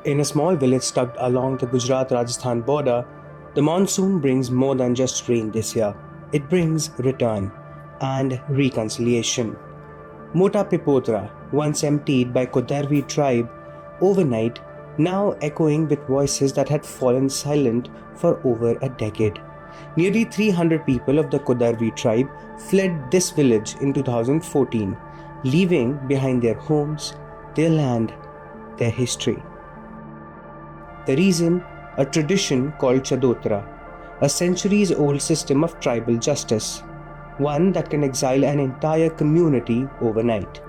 In a small village tucked along the Gujarat-Rajasthan border, the monsoon brings more than just rain this year. It brings return and reconciliation. Mota Pipotra, once emptied by Kodarvi tribe overnight, now echoing with voices that had fallen silent for over a decade. Nearly 300 people of the Kodarvi tribe fled this village in 2014, leaving behind their homes, their land, their history. The reason? A tradition called Chadotaru, a centuries-old system of tribal justice, one that can exile an entire community overnight.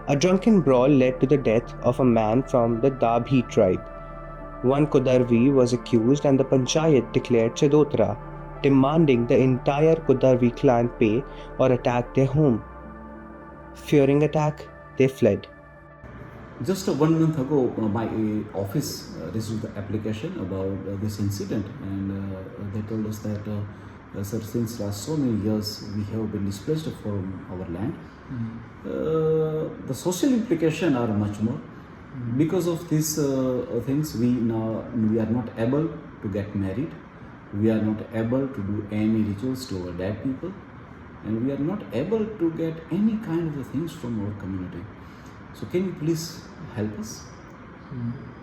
A drunken brawl led to the death of a man from the Dabhi tribe. One Kodarvi was accused and the panchayat declared Chadotaru, demanding the entire Kodarvi clan pay or attack their home. Fearing attack, they fled. Just 1 month ago, my office received the application about this incident, and they told us that, sir, since last so many years we have been displaced from our land. The social implications are much more. Because of these things, we are not able to get married. We are not able to do any rituals to our dead people, and we are not able to get any kind of things from our community. So can you please help us?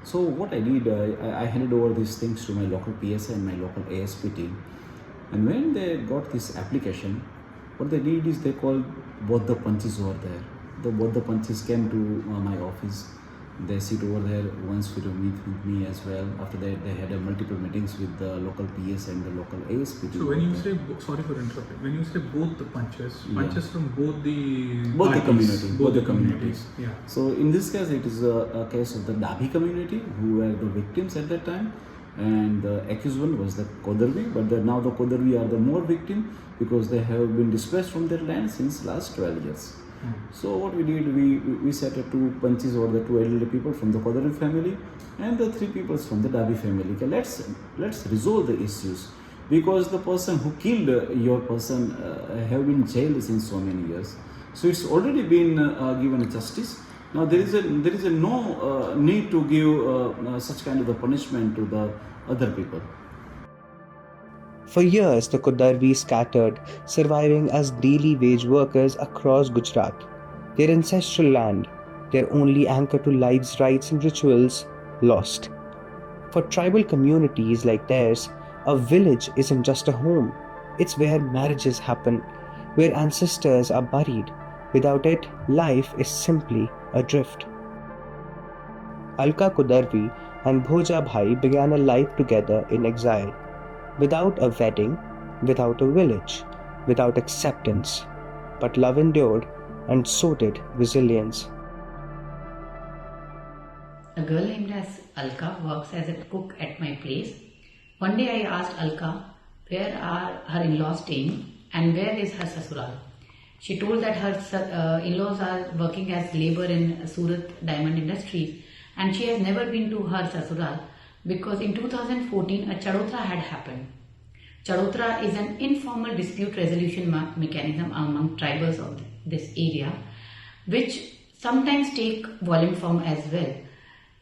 So what I did, I handed over these things to my local PSA and my local ASP team. And when they got this application, what they did is they called both the punches over there. Both the punches came to my office. They sit over there once to meet with me as well. After that, they had multiple meetings with the local PS and the local ASP team. So when you say, sorry for interrupting, when you say both the punches from both the communities. Yeah. So in this case, it is a case of the Dabhi community who were the victims at that time, and the accused one was the Kodarvi. But now the Kodarvi are the more victim because they have been displaced from their land since last 12 years. So what we did, we set 2 punches over the 2 elderly people from the Kodarvi family and the 3 people from the Dabhi family. Okay, let's resolve the issues, because the person who killed your person have been jailed since so many years. So it's already been given justice. Now there is a no need to give such kind of the punishment to the other people. For years, the Kodarvi scattered, surviving as daily wage workers across Gujarat. Their ancestral land, their only anchor to life's rites and rituals, lost. For tribal communities like theirs, a village isn't just a home. It's where marriages happen, where ancestors are buried. Without it, life is simply adrift. Alka Kodarvi and Bhoja Bhai began a life together in exile. Without a wedding, without a village, without acceptance. But love endured, and so did resilience. A girl named as Alka works as a cook at my place. One day I asked Alka where are her in-laws staying and where is her sasural. She told that her in-laws are working as labor in Surat diamond industries, and she has never been to her sasural because in 2014 a Chadotaru had happened. Chadotaru is an informal dispute resolution mechanism among tribals of this area, which sometimes take violent form as well,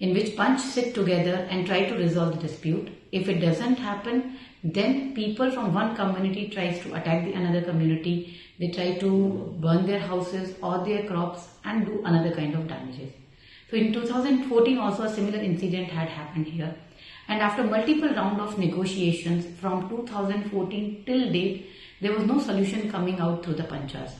in which panch sit together and try to resolve the dispute. If it doesn't happen, then people from one community tries to attack the another community. They try to burn their houses or their crops and do another kind of damages. So in 2014 also a similar incident had happened here. And after multiple rounds of negotiations from 2014 till date, there was no solution coming out through the panchas.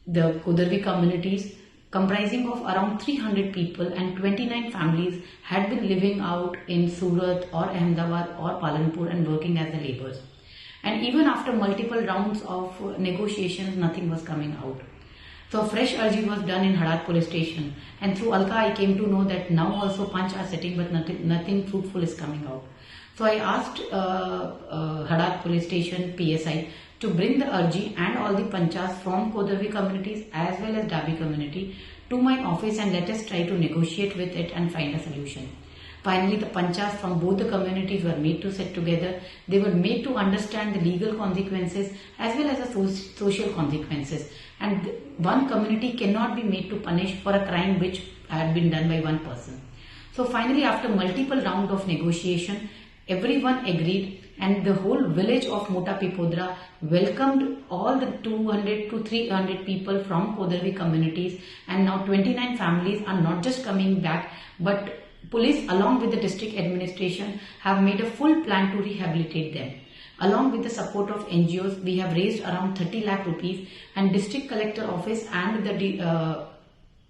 The Kodarvi communities, comprising of around 300 people and 29 families, had been living out in Surat or Ahmedabad or Palanpur and working as the laborers. And even after multiple rounds of negotiations, nothing was coming out. So a fresh urging was done in Hadat police station, and through Alka I came to know that now also Panch are sitting but nothing fruitful is coming out. So I asked Hadat police station PSI to bring the urji and all the Panchas from Kodarvi communities as well as Dabi community to my office, and let us try to negotiate with it and find a solution. Finally, the panchas from both the communities were made to sit together. They were made to understand the legal consequences as well as the social consequences. And one community cannot be made to punish for a crime which had been done by one person. So finally, after multiple rounds of negotiation, everyone agreed and the whole village of Mota Pipodra welcomed all the 200 to 300 people from Kodarvi communities, and now 29 families are not just coming back, but police along with the district administration have made a full plan to rehabilitate them. Along with the support of NGOs, we have raised around 30 lakh rupees, and district collector office and the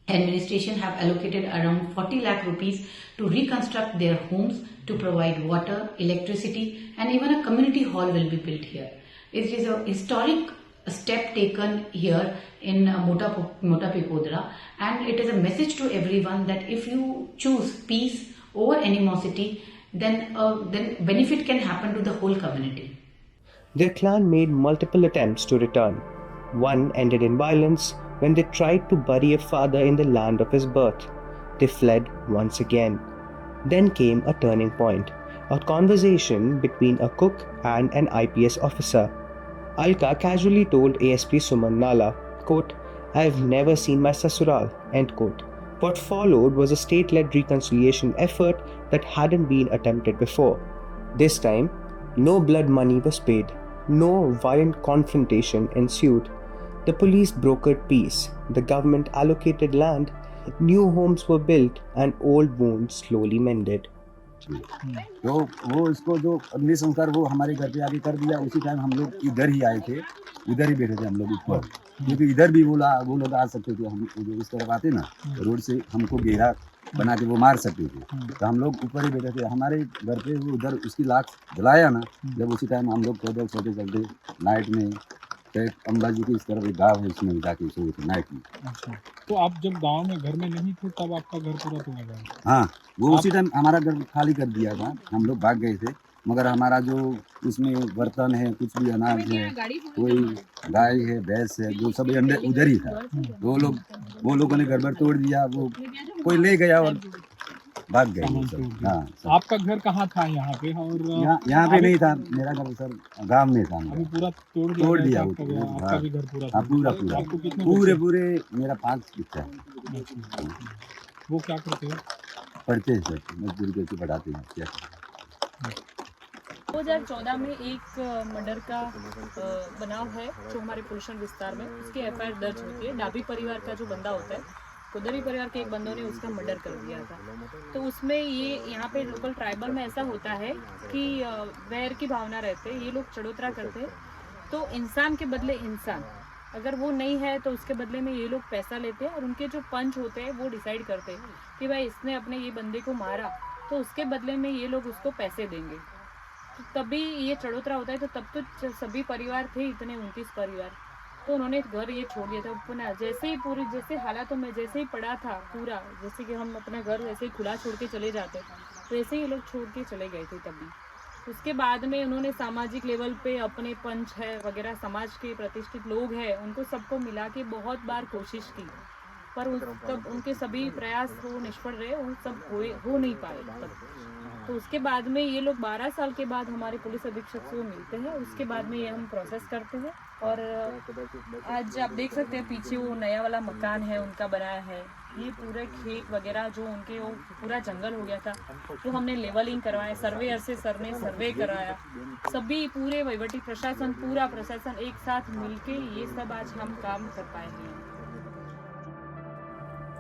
administration have allocated around 40 lakh rupees to reconstruct their homes, to provide water, electricity, and even a community hall will be built here. It is a historic step taken here in Mota Pipodra, and it is a message to everyone that if you choose peace over animosity, then benefit can happen to the whole community. Their clan made multiple attempts to return. One ended in violence when they tried to bury a father in the land of his birth. They fled once again. Then came a turning point, a conversation between a cook and an IPS officer. Alka casually told ASP Suman Nala, quote, "I have never seen my sasural," end quote. What followed was a state-led reconciliation effort that hadn't been attempted before. This time, no blood money was paid. No violent confrontation ensued. The police brokered peace. The government allocated land. New homes were built and old wounds slowly mended. तो वो इसको जो अग्नि संस्कार वो हमारे घर पे आके कर दिया। उसी टाइम हम लोग इधर ही आए थे, उधर ही बैठे थे हम लोग ऊपर, क्योंकि इधर भी वो लोग आ सकते थे। हम जो इस तरफ आते ना रोड से, हमको घेरा बना के वो मार सकते थे, तो हम लोग ऊपर ही बैठे थे। हमारे घर पे वो उधर उसकी लाख जलाया ना, जब उसी टाइम हम लोग पैदल चलते चलते नाइट में अंबाजी की इस तरफ एक गाँव है, उसमें जाके सोए थे नाइट में। अच्छा, तो आप जब गांव में घर में नहीं थे तब आपका घर पूरा तोड़ा गया? हाँ, वो उसी टाइम हमारा घर खाली कर दिया था, हम लोग भाग गए थे। मगर हमारा जो उसमें बर्तन है, कुछ भी अनाज है, कोई गाय है, भैंस है, जो सब अंदर उधर ही था। वो लोगों ने घर भर तोड़ दिया, वो कोई ले गया और भाग गए वो सब। हाँ, आपका घर कहाँ था यहाँ पे? और यहाँ पे नहीं था, मेरा घर सर गांव में था। अभी पूरा तोड़ दिया आपका भी घर पूरा? हाँ, पूरा आपको कितने पूरे मेरा 5 बिस्सा है। वो क्या करते हैं? पढ़ते हैं सर, मजदूरी करके पढ़ाते हैं। क्या 2014 में एक मर्डर का बनाव है जो हमारे पुलिशन विस्तार में, उसकी एफआईआर दर्ज होती है। डाबी परिवार का जो बंदा होता है, कोदरवी परिवार के एक बंदों ने उसका मर्डर कर दिया था। तो उसमें ये यहाँ पे लोकल ट्राइबल में ऐसा होता है कि वैर की भावना रहते हैं, ये लोग चढ़ोतरा करते हैं। तो इंसान के बदले इंसान, अगर वो नहीं है तो उसके बदले में ये लोग पैसा लेते हैं, और उनके जो पंच होते हैं वो डिसाइड करते हैं कि भाई इसने अपने ये बंदे को मारा तो उसके बदले में ये लोग उसको पैसे देंगे। तो तभी ये चढ़ोतरा होता है। तो तब तो सभी परिवार थे, इतने 29 परिवार, तो उन्होंने घर ये छोड़ दिया था पुनः। जैसे हालातों में जैसे ही पड़ा था पूरा, जैसे कि हम अपना घर वैसे ही खुला छोड़ के चले जाते, वैसे ही ये लोग छोड़ के चले गए थे तभी। उसके बाद में उन्होंने सामाजिक लेवल पे अपने पंच है वगैरह, समाज के प्रतिष्ठित लोग हैं, उनको सबको मिला के बहुत बार कोशिश की, पर तब उनके सभी प्रयास वो निष्फल रहे, उन सब हो नहीं पाए तब। तो उसके बाद में ये लोग 12 साल के बाद हमारे पुलिस अधीक्षक से मिलते हैं, उसके बाद में ये हम प्रोसेस करते हैं। और आज आप देख सकते हैं पीछे वो नया वाला मकान है उनका बनाया है। ये पूरे खेत वगैरह जो उनके वो पूरा जंगल हो गया था, तो हमने लेवलिंग करवाया, सर्वेयर से सर ने सर्वे कराया, सभी पूरे वहीवटी प्रशासन, पूरा प्रशासन एक साथ मिलके ये सब आज हम काम कर पाए हैं।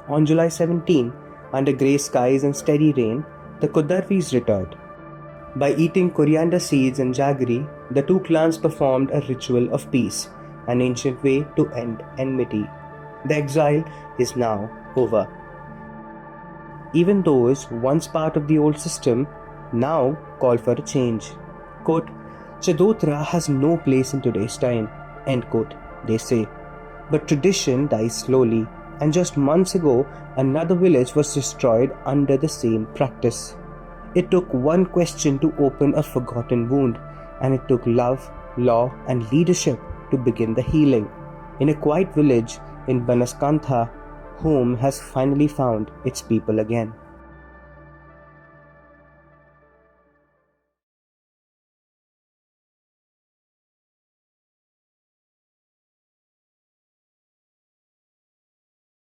On July 17, under grey skies and steady rain, the Kodarvis returned. By eating coriander seeds and jaggery, the two clans performed a ritual of peace, an ancient way to end enmity. The exile is now over. Even those once part of the old system now call for a change. Quote, "Chadotaru has no place in today's time," end quote, they say. But tradition dies slowly, and just months ago, another village was destroyed under the same practice. It took one question to open a forgotten wound, and it took love, law, and leadership to begin the healing. In a quiet village in Banaskantha, home has finally found its people again.